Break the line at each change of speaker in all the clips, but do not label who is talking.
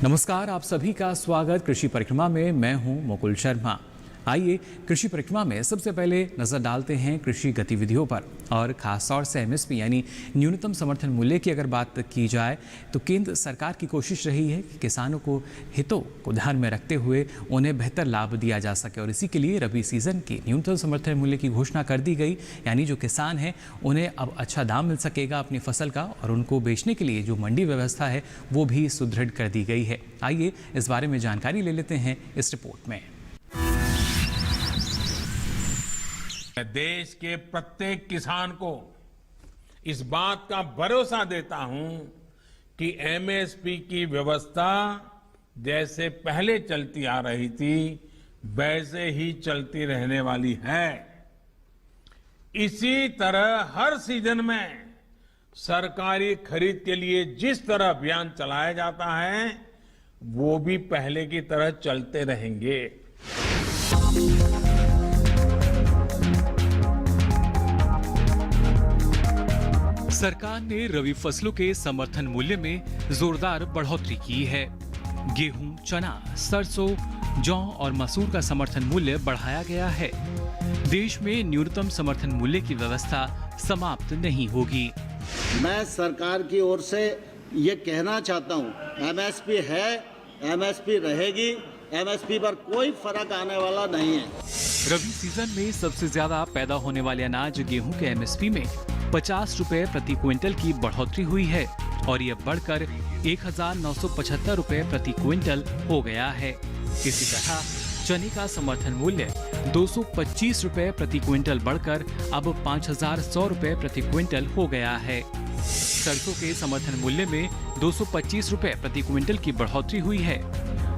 नमस्कार, आप सभी का स्वागत कृषि परिक्रमा में। मैं हूं मुकुल शर्मा। आइए कृषि परिक्रमा में सबसे पहले नजर डालते हैं कृषि गतिविधियों पर और खास तौर से एमएसपी यानी न्यूनतम समर्थन मूल्य की अगर बात की जाए तो केंद्र सरकार की कोशिश रही है कि किसानों को हितों को ध्यान में रखते हुए उन्हें बेहतर लाभ दिया जा सके और इसी के लिए रबी सीजन की न्यूनतम समर्थन मूल्य की घोषणा कर दी गई। यानी जो किसान हैं उन्हें अब अच्छा दाम मिल सकेगा अपनी फसल का और उनको बेचने के लिए जो मंडी व्यवस्था है वो भी सुदृढ़ कर दी गई है। आइए इस बारे में जानकारी ले लेते हैं इस रिपोर्ट में।
मैं देश के प्रत्येक किसान को इस बात का भरोसा देता हूं कि एमएसपी की व्यवस्था जैसे पहले चलती आ रही थी वैसे ही चलती रहने वाली है। इसी तरह हर सीजन में सरकारी खरीद के लिए जिस तरह अभियान चलाया जाता है वो भी पहले की तरह चलते रहेंगे।
सरकार ने रबी फसलों के समर्थन मूल्य में जोरदार बढ़ोतरी की है। गेहूं, चना, सरसों, जौ और मसूर का समर्थन मूल्य बढ़ाया गया है। देश में न्यूनतम समर्थन मूल्य की व्यवस्था समाप्त नहीं होगी।
मैं सरकार की ओर से ये कहना चाहता हूँ, एमएसपी है, एमएसपी रहेगी, एमएसपी पर कोई फर्क आने वाला नहीं है।
रबी सीजन में सबसे ज्यादा पैदा होने वाले अनाज गेहूं के एमएसपी में 50 रुपए प्रति क्विंटल की बढ़ोतरी हुई है और यह बढ़कर 1975 रुपए प्रति क्विंटल हो गया है। इसी तरह चने का समर्थन मूल्य 225 रुपए प्रति क्विंटल बढ़कर अब 5100 रुपए प्रति क्विंटल हो गया है। सरसों के समर्थन मूल्य में 225 रुपए प्रति क्विंटल की बढ़ोतरी हुई है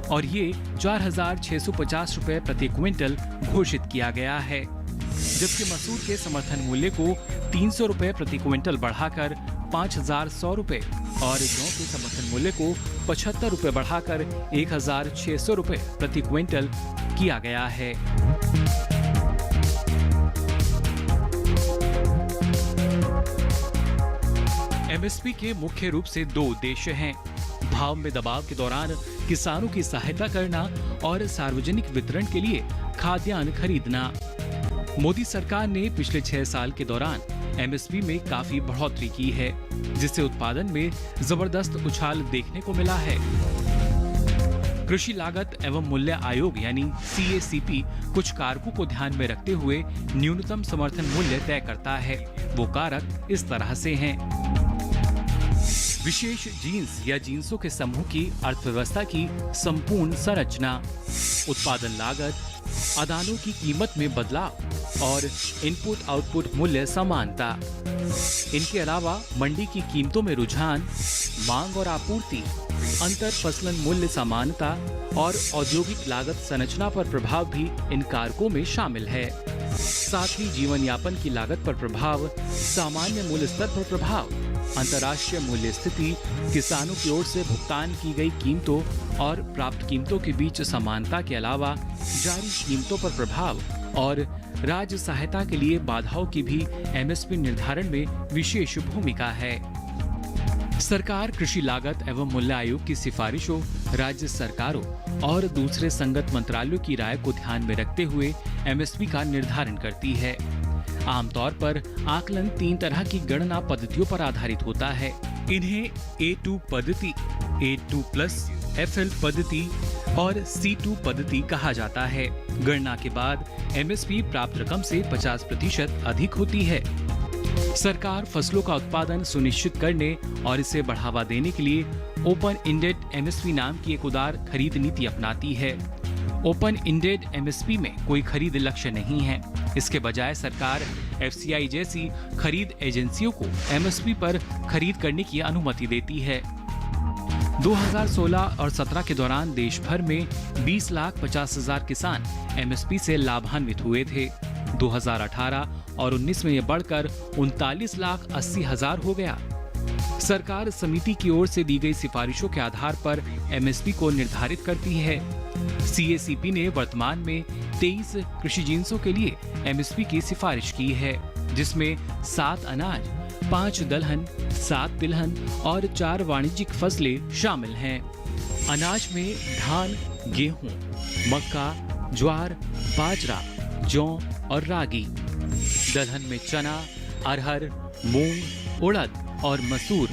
और ये 4650 रुपए प्रति क्विंटल घोषित किया गया है। जबकि मसूर के समर्थन मूल्य को 300 रुपए प्रति क्विंटल बढ़ाकर 5100 रुपए और जौ के समर्थन मूल्य को 75 रुपए बढ़ाकर 1600 रुपए प्रति क्विंटल किया गया है। एमएसपी के मुख्य रूप से दो उद्देश्य हैं: भाव में दबाव के दौरान किसानों की सहायता करना और सार्वजनिक वितरण के लिए खाद्यान्न खरीदना। मोदी सरकार ने पिछले 6 साल के दौरान एमएसपी में काफी बढ़ोतरी की है, जिससे उत्पादन में जबरदस्त उछाल देखने को मिला है। कृषि लागत एवं मूल्य आयोग यानी CACP कुछ कारकों को ध्यान में रखते हुए न्यूनतम समर्थन मूल्य तय करता है। वो कारक इस तरह से हैं: विशेष जीन्स या जीन्सों के समूह की अर्थव्यवस्था की संपूर्ण संरचना, उत्पादन लागत, आदानों की कीमत में बदलाव और इनपुट आउटपुट मूल्य समानता। इनके अलावा मंडी की कीमतों में रुझान, मांग और आपूर्ति, अंतर फसलन मूल्य समानता और औद्योगिक लागत संरचना पर प्रभाव भी इन कारकों में शामिल है। साथ ही जीवन यापन की लागत पर प्रभाव, सामान्य मूल्य स्तर पर प्रभाव, अंतर्राष्ट्रीय मूल्य स्थिति, किसानों की ओर से भुगतान की गई कीमतों और प्राप्त कीमतों के बीच समानता के अलावा जारी कीमतों पर प्रभाव और राज्य सहायता के लिए बाधाओं की भी एमएसपी निर्धारण में विशेष भूमिका है। सरकार कृषि लागत एवं मूल्य आयोग की सिफारिशों, राज्य सरकारों और दूसरे संगत मंत्रालयों की राय को ध्यान में रखते हुए एमएसपी का निर्धारण करती है। आमतौर पर आकलन 3 तरह की गणना पद्धतियों पर आधारित होता है। इन्हें A2 पद्धति, A2+, FL पद्धति और C2 पद्धति कहा जाता है। गणना के बाद एमएसपी प्राप्त रकम से 50% अधिक होती है। सरकार फसलों का उत्पादन सुनिश्चित करने और इसे बढ़ावा देने के लिए ओपन इंडेड एमएसपी नाम की एक उदार खरीद नीति अपनाती है। ओपन इंडेड एमएसपी में कोई खरीद लक्ष्य नहीं है। इसके बजाय सरकार FCI जैसी खरीद एजेंसियों को एमएसपी पर खरीद करने की अनुमति देती है। 2016 और 17 के दौरान देश भर में 20,50,000 किसान एमएसपी से लाभान्वित हुए थे। 2018 और 19 में यह बढ़कर 39,80,000 हो गया। सरकार समिति की ओर से दी गई सिफारिशों के आधार पर एमएसपी को निर्धारित करती है। CACP ने वर्तमान में 23 कृषि जिन्सों के लिए एमएसपी की सिफारिश की है, जिसमें 7 अनाज, 5 दलहन, 7 तिलहन और 4 वाणिज्यिक फसलें शामिल हैं। अनाज में धान, गेहूं, मक्का, ज्वार, बाजरा, जौ और रागी। दलहन में चना, अरहर, मूंग, उड़द और मसूर।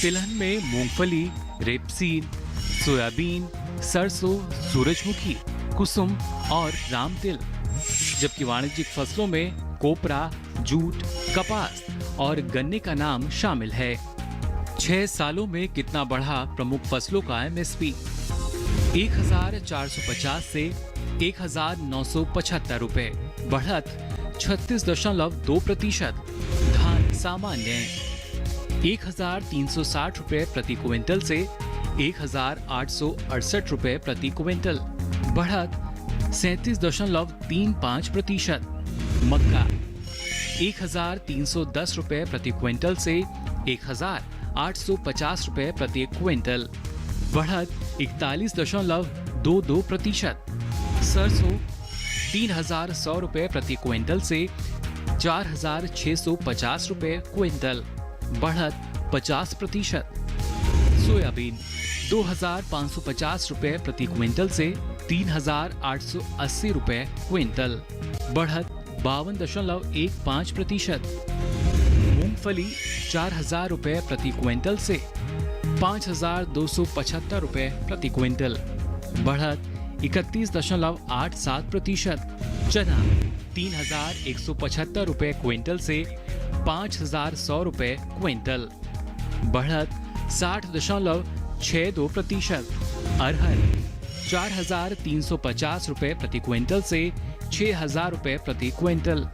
तिलहन में मूंगफली, रेपसीड, सोयाबीन, सरसों, सूरजमुखी, कुसुम और रामतिल। जबकि वाणिज्यिक फसलों में कोपरा, जूट, कपास और गन्ने का नाम शामिल है। 6 सालों में कितना बढ़ा प्रमुख फसलों का एमएसपी? 1450 से 1975 रुपए, बढ़त 36.2%। धान सामान्य 1360 रुपए प्रति क्विंटल से 1868 रुपए प्रति क्विंटल, बढ़त 37.35%। मक्का 1310 रुपए प्रति क्विंटल से 1850 रुपए प्रति क्विंटल, बढ़त 41.22%। सरसों 3100 रुपए प्रति क्विंटल से 4650 रुपए क्विंटल, बढ़त 50%। सोयाबीन 2550 रुपए प्रति क्विंटल से 3880 रुपए क्विंटल, बढ़त 52.15%। मूंगफली 4000 रुपए प्रति क्विंटल से 5275 रुपए प्रति क्विंटल, बढ़त 31.87%। चना 3175 रुपए क्विंटल से 5100 रुपए क्विंटल, बढ़त 60.62%। अरहर 4350 रुपए प्रति क्विंटल से 6000 रुपए प्रति क्विंटल,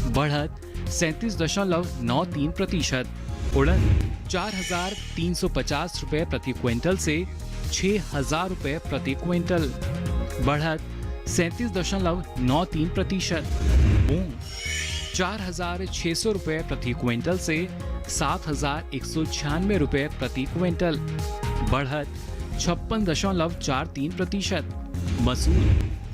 बढ़त 37.93%। उड़द 4350 रुपए प्रति क्विंटल से 6000 रुपए प्रति क्विंटल, बढ़त 37.93%। मूंग 4600 रुपए प्रति क्विंटल से 7196 रुपए प्रति क्विंटल, बढ़त 56.43%। मसूर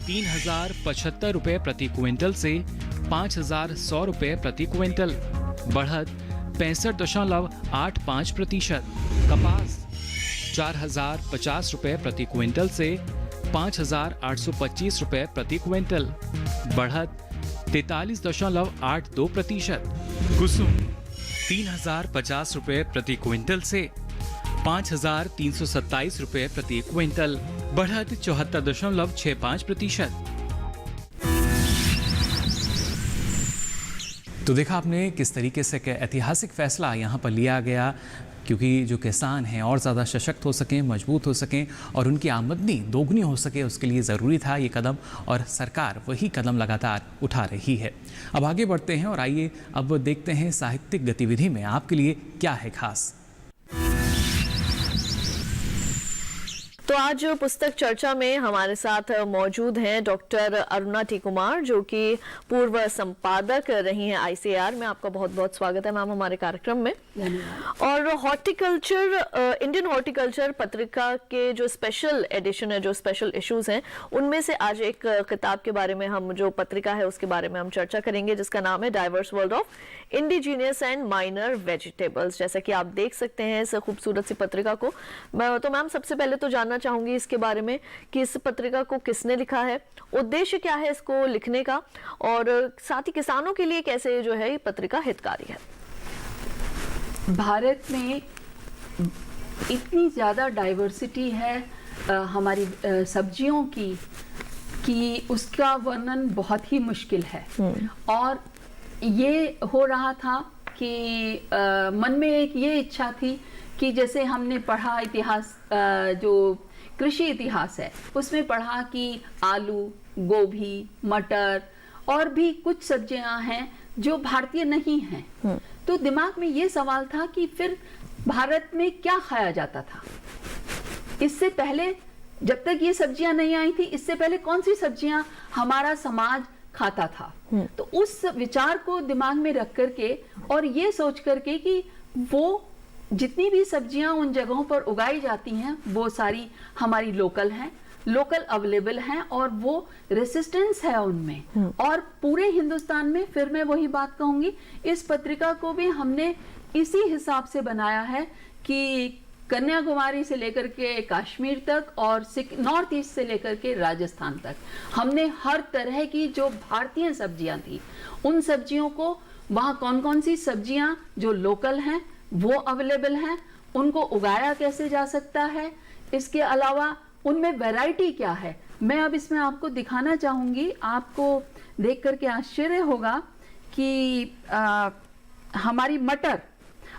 3075 रुपए प्रति क्विंटल से 5100 रुपए प्रति क्विंटल, बढ़त 65.85%। कपास 4050 रुपए प्रति क्विंटल से 5825 रुपए प्रति क्विंटल, बढ़त 43.82%। कुसुम 3050 रुपए प्रति क्विंटल से 5327 रुपए प्रति क्विंटल, बढ़त 74.65%। तो देखा आपने किस तरीके से ऐतिहासिक फैसला यहाँ पर लिया गया, क्योंकि जो किसान हैं और ज़्यादा सशक्त हो सकें, मजबूत हो सकें और उनकी आमदनी दोगुनी हो सके, उसके लिए ज़रूरी था ये कदम, और सरकार वही कदम लगातार उठा रही है। अब आगे बढ़ते हैं और आइए अब देखते हैं साहित्यिक गतिविधि में आपके लिए क्या है खास।
तो आज पुस्तक चर्चा में हमारे साथ मौजूद हैं डॉक्टर अरुणा टी कुमार, जो कि पूर्व संपादक रही हैं ICAR में। आपका बहुत बहुत स्वागत है मैम हमारे कार्यक्रम में। और हॉर्टिकल्चर, इंडियन हॉर्टिकल्चर पत्रिका के जो स्पेशल एडिशन है, जो स्पेशल इश्यूज हैं, उनमें से आज एक किताब के बारे में हम, जो पत्रिका है उसके बारे में हम चर्चा करेंगे, जिसका नाम है diverse world of indigenous and minor vegetables. जैसा कि आप देख सकते हैं इस खूबसूरत सी पत्रिका को। तो मैम सबसे पहले तो जानना चाहूंगी इसके बारे में कि इस पत्रिका को किसने लिखा है, उद्देश्य क्या है इसको लिखने का, और साथ ही किसानों के लिए कैसे जो है ये पत्रिका हितकारी है।
भारत में इतनी ज़्यादा डाइवर्सिटी है हमारी सब्जियों की कि उसका वर्णन बहुत ही मुश्किल है। और ये हो रहा था कि मन में एक ये इच्छा थी कि जैसे हमने पढ़ा इतिहास, जो कृषि इतिहास है उसमें पढ़ा कि आलू, गोभी, मटर और भी कुछ सब्जियां हैं जो भारतीय नहीं हैं। तो दिमाग में ये सवाल था कि फिर भारत में क्या खाया जाता था इससे पहले, जब तक ये सब्जियां नहीं आई थी, इससे पहले कौन सी सब्जियां हमारा समाज खाता था। तो उस विचार को दिमाग में रख करके और ये सोच करके कि वो जितनी भी सब्जियां उन जगहों पर उगाई जाती हैं वो सारी हमारी लोकल हैं, लोकल अवेलेबल हैं, और वो रेसिस्टेंस है उनमें। और पूरे हिंदुस्तान में, फिर मैं वही बात कहूंगी, इस पत्रिका को भी हमने इसी हिसाब से बनाया है कि कन्याकुमारी से लेकर के कश्मीर तक और नॉर्थ ईस्ट से लेकर के राजस्थान तक हमने हर तरह की जो भारतीय सब्जियां थी उन सब्जियों को, वहाँ कौन कौन सी सब्जियां जो लोकल हैं वो अवेलेबल हैं, उनको उगाया कैसे जा सकता है, इसके अलावा उनमें वैरायटी क्या है। मैं अब इसमें आपको दिखाना चाहूँगी, आपको देख करके आश्चर्य होगा कि हमारी मटर,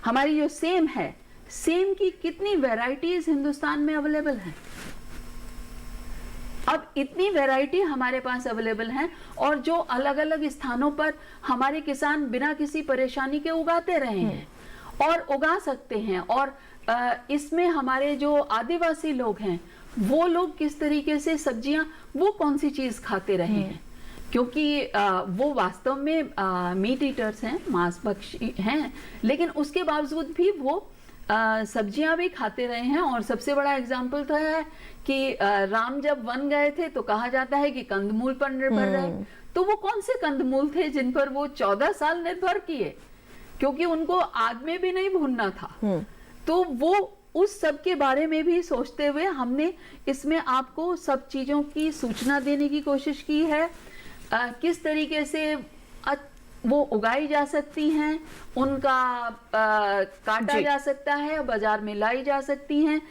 हमारी जो सेम है, सेम की कितनी वैरायटीज हिंदुस्तान में अवेलेबल हैं। अब इतनी वैरायटी हमारे पास अवेलेबल हैं और जो अलग अलग स्थानों पर हमारे किसान बिना किसी परेशानी के उगाते रहे हैं और उगा सकते हैं। और इसमें हमारे जो आदिवासी लोग हैं वो लोग किस तरीके से सब्जियां, वो कौन सी चीज खाते रहे हैं, क्योंकि वो वास्तव में मीट ईटर्स हैं, मांसभक्षी हैं, लेकिन उसके बावजूद भी वो सब्जियां भी खाते रहे हैं। और सबसे बड़ा एग्जाम्पल तो है कि राम जब वन गए थे तो कहा जाता है कि कंदमूल पर निर्भर रहे। तो वो कौन से कंदमूल थे जिन पर वो 14 साल निर्भर किए, क्योंकि उनको आग में भी नहीं भूनना था। तो वो उस सब के बारे में भी सोचते हुए हमने इसमें आपको सब चीजों की सूचना देने की कोशिश की है। किस तरीके से वो उगाई जा सकती हैं, उनका काटा जा सकता है, बाजार में लाई जा सकती हैं।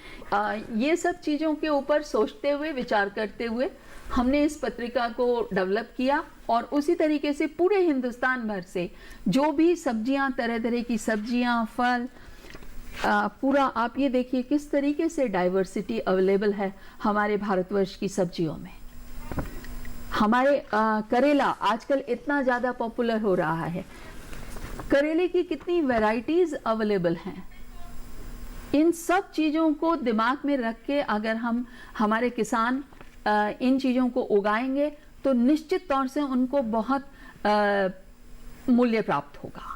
ये सब चीज़ों के ऊपर सोचते हुए, विचार करते हुए हमने इस पत्रिका को डेवलप किया और उसी तरीके से पूरे हिंदुस्तान भर से जो भी सब्जियां, तरह तरह की सब्जियां, फल, पूरा आप ये देखिए किस तरीके से डाइवर्सिटी अवेलेबल है हमारे भारतवर्ष की सब्जियों में। हमारे करेला आजकल इतना ज़्यादा पॉपुलर हो रहा है, करेले की कितनी वैरायटीज अवेलेबल हैं। इन सब चीज़ों को दिमाग में रख के अगर हमारे किसान इन चीज़ों को उगाएंगे तो निश्चित तौर से उनको बहुत मूल्य प्राप्त होगा।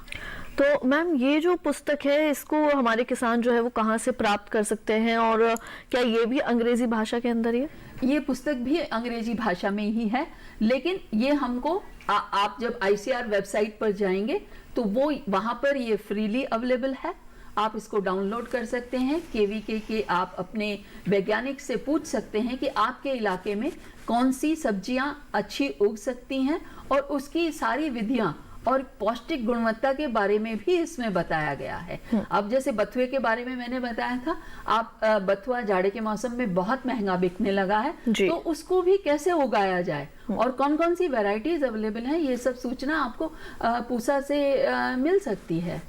तो मैम, ये जो पुस्तक है इसको हमारे किसान जो है वो कहाँ से प्राप्त कर सकते हैं, और क्या ये भी अंग्रेजी भाषा के अंदर ही है?
ये पुस्तक भी अंग्रेजी भाषा में ही है, लेकिन ये हमको आप जब ICAR वेबसाइट पर जाएंगे तो वो वहाँ पर ये फ्रीली अवेलेबल है। आप इसको डाउनलोड कर सकते हैं। KVK के आप अपने वैज्ञानिक से पूछ सकते हैं कि आपके इलाके में कौन सी सब्जियां अच्छी उग सकती हैं, और उसकी सारी विधियां और पौष्टिक गुणवत्ता के बारे में भी इसमें बताया गया है। अब जैसे बथुए के बारे में मैंने बताया था, आप बथुआ जाड़े के मौसम में बहुत महंगा बिकने लगा है, तो उसको भी कैसे उगाया जाए और कौन कौन सी वैरायटीज अवेलेबल है, ये सब सूचना आपको पूसा से मिल सकती है।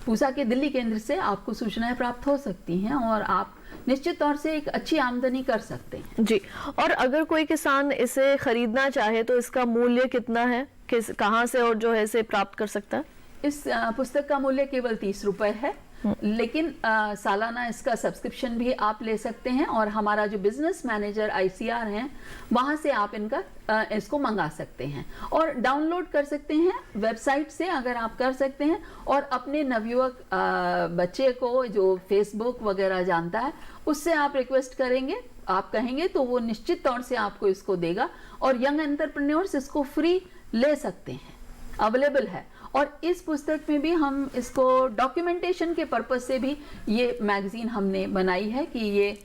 पूसा के दिल्ली केंद्र से आपको सूचनाएं प्राप्त हो सकती हैं और आप निश्चित तौर से एक अच्छी आमदनी कर सकते हैं।
जी, और अगर कोई किसान इसे खरीदना चाहे तो इसका मूल्य कितना है, कहाँ से और जो है इसे प्राप्त कर सकता है?
इस पुस्तक का मूल्य केवल 30 रुपए है, लेकिन सालाना इसका सब्सक्रिप्शन भी आप ले सकते हैं और हमारा जो बिजनेस मैनेजर ICAR हैं वहाँ से आप इसको मंगा सकते हैं और डाउनलोड कर सकते हैं वेबसाइट से, अगर आप कर सकते हैं। और अपने नवयुवक बच्चे को जो फेसबुक वगैरह जानता है उससे आप रिक्वेस्ट करेंगे, आप कहेंगे तो वो निश्चित तौर से आपको इसको देगा। और यंग एंटरप्रेन्योर्स इसको फ्री ले सकते हैं, अवेलेबल है। और इस पुस्तक में भी हम इसको डॉक्यूमेंटेशन के पर्पज से भी ये मैगजीन हमने बनाई है कि ये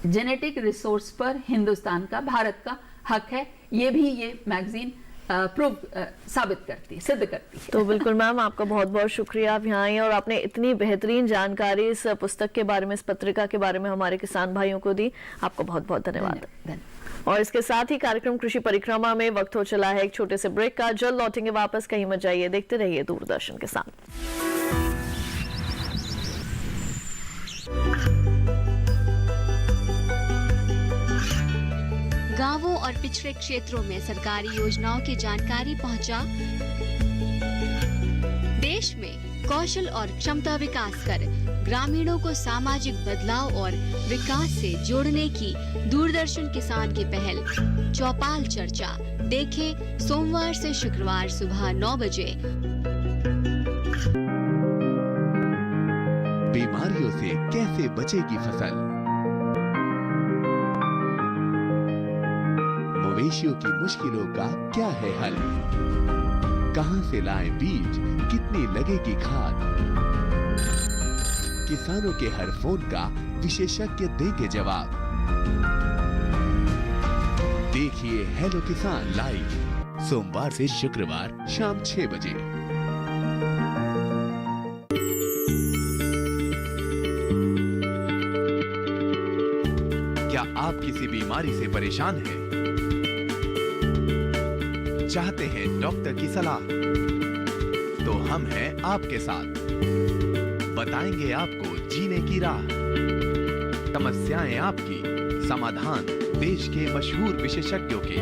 जेनेटिक रिसोर्स पर हिंदुस्तान का, भारत का हक है, ये भी ये मैगजीन साबित करती है, सिद्ध करती है।
तो बिल्कुल मैम, आपका बहुत बहुत शुक्रिया, आप यहाँ आई और आपने इतनी बेहतरीन जानकारी इस पुस्तक के बारे में, इस पत्रिका के बारे में हमारे किसान भाइयों को दी। आपको बहुत बहुत धन्यवाद। और इसके साथ ही कार्यक्रम कृषि परिक्रमा में वक्त हो चला है एक छोटे से ब्रेक का। जल्द लौटेंगे वापस, कहीं मत जाइए, देखते रहिए दूरदर्शन के साथ।
गांवों और पिछड़े क्षेत्रों में सरकारी योजनाओं की जानकारी पहुंचा। देश में कौशल और क्षमता विकास कर ग्रामीणों को सामाजिक बदलाव और विकास से जोड़ने की दूरदर्शन किसान की पहल चौपाल चर्चा देखें सोमवार से शुक्रवार सुबह 9 बजे।
बीमारियों से कैसे बचेगी फसल, मवेशियों की मुश्किलों का क्या है हल, कहां से लाएं बीज, कितनी लगेगी खाद, किसानों के हर फोन का विशेषज्ञ देंगे जवाब। देखिए हेलो किसान लाइव सोमवार से शुक्रवार शाम 6 बजे। क्या आप किसी बीमारी से परेशान हैं? चाहते हैं डॉक्टर की सलाह? तो हम हैं आपके साथ, बताएंगे आपको जीने की राह। समस्याएं आपकी, समाधान देश के मशहूर विशेषज्ञों के।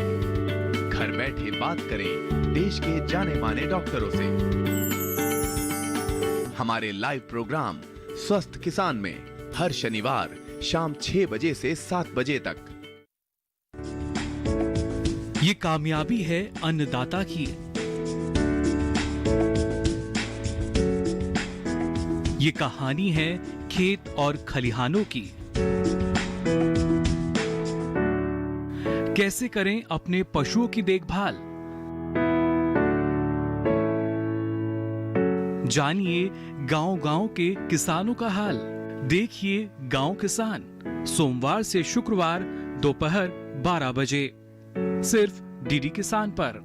घर बैठे बात करें देश के जाने माने डॉक्टरों से। हमारे लाइव प्रोग्राम स्वस्थ किसान में हर शनिवार शाम 6 बजे से 7 बजे तक।
ये कामयाबी है अन्नदाता की। ये कहानी है खेत और खलिहानों की। कैसे करें अपने पशुओं की देखभाल, जानिए गांव-गांव के किसानों का हाल। देखिए गांव किसान सोमवार से शुक्रवार दोपहर 12 बजे सिर्फ डीडी किसान पर।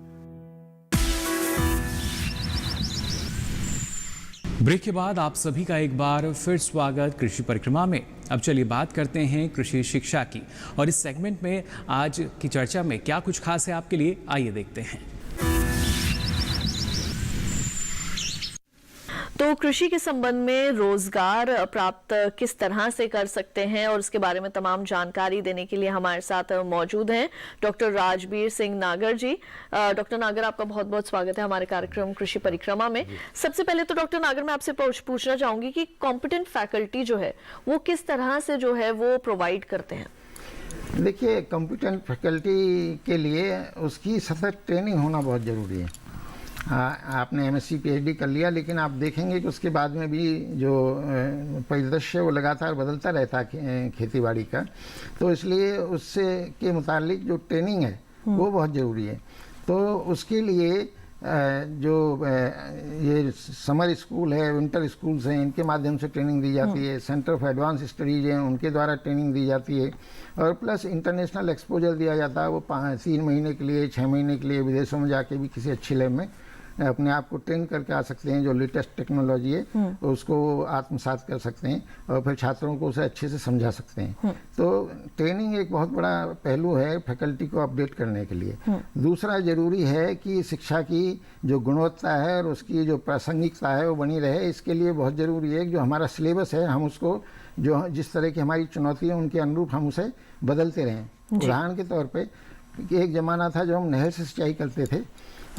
ब्रेक के बाद आप सभी का एक बार फिर स्वागत कृषि परिक्रमा में। अब चलिए बात करते हैं कृषि शिक्षा की, और इस सेगमेंट में आज की चर्चा में क्या कुछ खास है आपके लिए, आइए देखते हैं।
तो कृषि के संबंध में रोजगार प्राप्त किस तरह से कर सकते हैं, और उसके बारे में तमाम जानकारी देने के लिए हमारे साथ मौजूद हैं डॉक्टर राजबीर सिंह नागर जी। डॉक्टर नागर, आपका बहुत बहुत स्वागत है हमारे कार्यक्रम कृषि परिक्रमा में। सबसे पहले तो डॉक्टर नागर, मैं आपसे पूछना चाहूंगी कि कॉम्पिटेंट फैकल्टी जो है वो किस तरह से जो है वो प्रोवाइड करते हैं?
देखिए, कॉम्पिटेंट फैकल्टी के लिए उसकी सतत ट्रेनिंग होना बहुत ज़रूरी है। आपने एमएससी पीएचडी कर लिया, लेकिन आप देखेंगे कि उसके बाद में भी जो परिदृश्य वो लगातार बदलता रहता है खेतीबाड़ी का, तो इसलिए उससे के मुतालिक जो ट्रेनिंग है वो बहुत ज़रूरी है। तो उसके लिए जो ये समर स्कूल है, विंटर स्कूल्स हैं, इनके माध्यम से ट्रेनिंग दी जाती है। सेंटर ऑफ एडवांस स्टडीज हैं, उनके द्वारा ट्रेनिंग दी जाती है। और प्लस इंटरनेशनल एक्सपोजर दिया जाता है। वो 3 महीने के लिए, 6 महीने के लिए विदेशों में जाके भी किसी अच्छी लैब में अपने आप को ट्रेन करके आ सकते हैं। जो लेटेस्ट टेक्नोलॉजी है उसको आत्मसात कर सकते हैं और फिर छात्रों को उसे अच्छे से समझा सकते हैं। तो ट्रेनिंग एक बहुत बड़ा पहलू है फैकल्टी को अपडेट करने के लिए। दूसरा ज़रूरी है कि शिक्षा की जो गुणवत्ता है और उसकी जो प्रासंगिकता है वो बनी रहे। इसके लिए बहुत ज़रूरी है कि जो हमारा सिलेबस है हम उसको, जो जिस तरह की हमारी चुनौती है उनके अनुरूप हम उसे बदलते रहें। उदाहरण के तौर पे एक ज़माना था जो हम नहर से सिंचाई करते थे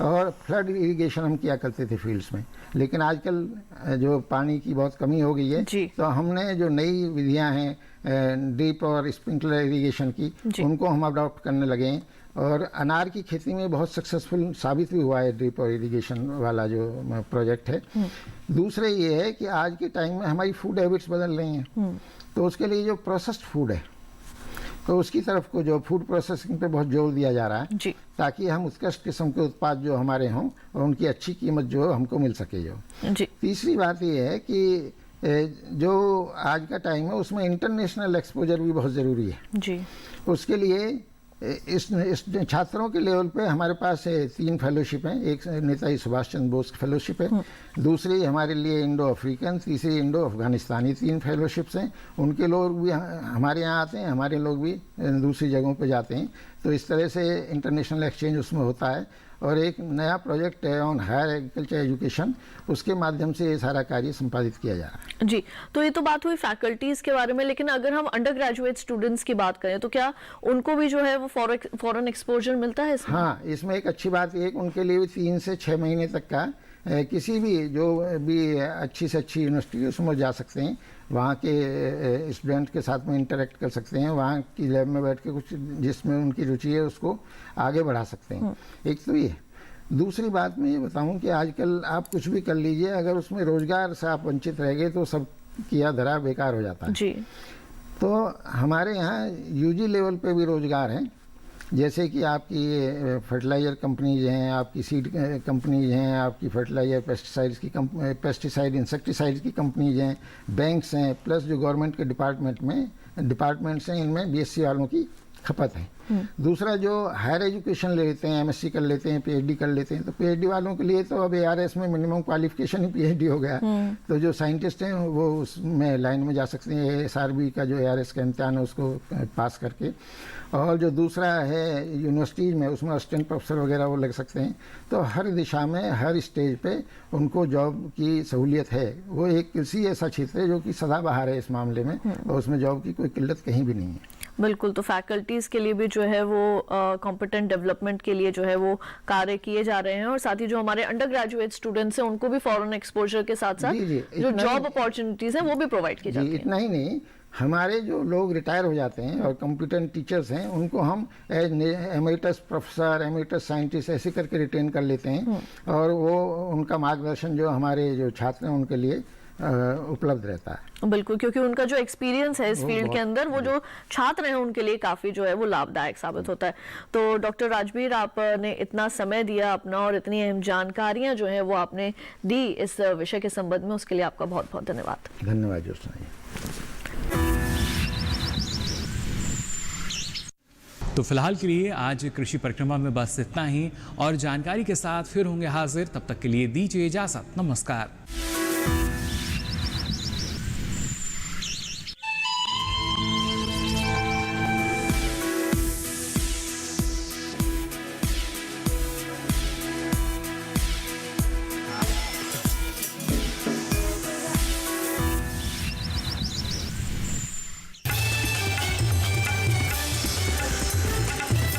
और फ्लड इरिगेशन हम किया करते थे फील्ड्स में, लेकिन आजकल जो पानी की बहुत कमी हो गई है, तो हमने जो नई विधियां हैं ड्रिप और स्प्रिंकलर इरिगेशन की, उनको हम अडॉप्ट करने लगे हैं। और अनार की खेती में बहुत सक्सेसफुल साबित भी हुआ है ड्रिप और इरिगेशन वाला जो प्रोजेक्ट है। दूसरे ये है कि आज के टाइम में हमारी फूड हैबिट्स बदल रही हैं, तो उसके लिए जो प्रोसेस्ड फूड है तो उसकी तरफ को जो फूड प्रोसेसिंग पे बहुत जोर दिया जा रहा है, ताकि हम उत्कृष्ट किस्म के उत्पाद जो हमारे हों और उनकी अच्छी कीमत जो हमको मिल सके। जो तीसरी बात ये है कि जो आज का टाइम है उसमें इंटरनेशनल एक्सपोजर भी बहुत ज़रूरी है। उसके लिए इस छात्रों के लेवल पे हमारे पास 3 फेलोशिप हैं। एक नेताजी सुभाष चंद्र बोस फेलोशिप है, दूसरी हमारे लिए इंडो अफ्रीकन, तीसरी इंडो अफगानिस्तानी। 3 फेलोशिप्स हैं। उनके लोग भी हमारे यहाँ आते हैं, हमारे लोग भी दूसरी जगहों पे जाते हैं। तो इस तरह से इंटरनेशनल एक्सचेंज उसमें होता है। और एक नया प्रोजेक्ट है ऑन हायर एग्रीकल्चर एजुकेशन, उसके माध्यम से ये सारा कार्य संपादित किया जा रहा है।
जी, तो ये तो बात हुई फैकल्टीज़ के बारे में, लेकिन अगर हम अंडर ग्रेजुएट स्टूडेंट्स की बात करें तो क्या उनको भी जो है वो फॉरेन एक्सपोजर मिलता है इसमें?
हाँ, इसमें एक अच्छी बात ये है कि उनके लिए भी 3 से 6 महीने तक का किसी भी जो भी अच्छी से अच्छी यूनिवर्सिटी उसमें जा सकते हैं। वहाँ के स्टूडेंट के साथ में इंटरेक्ट कर सकते हैं, वहाँ की लैब में बैठ के कुछ जिसमें उनकी रुचि है उसको आगे बढ़ा सकते हैं। एक तो ये। दूसरी बात मैं ये बताऊँ कि आजकल आप कुछ भी कर लीजिए, अगर उसमें रोजगार से आप वंचित रह गए तो सब किया धरा बेकार हो जाता है।
जी।
तो हमारे यहाँ यूजी लेवल पे भी रोजगार है जैसे कि आपकी फर्टिलाइज़र कंपनीज हैं, आपकी सीड कंपनीज हैं, आपकी फर्टिलाइज़र पेस्टिसाइड इंसेक्टिसाइड्स की कंपनीज हैं, बैंक्स हैं, प्लस जो गवर्नमेंट के डिपार्टमेंट्स हैं, इनमें बीएससी वालों की खपत है। दूसरा, जो हायर एजुकेशन ले लेते हैं, एमएससी कर लेते हैं, पीएचडी कर लेते हैं, तो पीएचडी वालों के लिए तो अब एआरएस में मिनिमम क्वालिफिकेशन ही पीएचडी हो गया। तो जो साइंटिस्ट हैं वो उसमें लाइन में जा सकते हैं, एसआरबी का जो एआरएस का इम्तिहान है उसको पास करके। और जो दूसरा है यूनिवर्सिटीज़ में, उसमें असिस्टेंट प्रोफेसर वगैरह वो लग सकते हैं। तो हर दिशा में, हर स्टेज पे उनको जॉब की सहूलियत है। वो एक कृषि ऐसा क्षेत्र है जो कि सदाबहार है इस मामले में, और उसमें जॉब की कोई किल्लत कहीं भी नहीं है।
बिल्कुल, तो फैकल्टीज के लिए भी जो है वो कॉम्पिटेंट डेवलपमेंट के लिए जो है वो कार्य किए जा रहे हैं, और साथ ही जो हमारे अंडर ग्रेजुएट स्टूडेंट्स हैं उनको भी फॉरेन एक्सपोजर के साथ साथ जो जॉब अपॉर्चुनिटीज हैं वो भी प्रोवाइड की जाती है।
इतना ही नहीं, हमारे जो लोग रिटायर हो जाते हैं और कॉम्पिटेंट टीचर्स हैं, उनको हम एमेरिटस प्रोफेसर, एमेरिटस साइंटिस्ट ऐसे करके रिटेन कर लेते हैं, और वो उनका मार्गदर्शन जो हमारे जो छात्र हैं उनके लिए उपलब्ध रहता है।
बिल्कुल, क्योंकि उनका जो एक्सपीरियंस है इस फील्ड के अंदर, वो जो छात्र हैं उनके लिए काफी जो है वो लाभदायक साबित होता है। तो डॉक्टर राजबीर, आपने इतना समय दिया अपना और इतनी अहम जानकारियां जो है वो आपने दी इस विषय के संबंध में, उसके लिए आपका बहुत बहुत धन्यवाद।
धन्यवाद ज्योत्सना जी।
तो फिलहाल के लिए आज कृषि परिक्रमा में बस इतना ही, और जानकारी के साथ फिर होंगे हाजिर। तब तक के लिए दीजिए इजाजत। नमस्कार।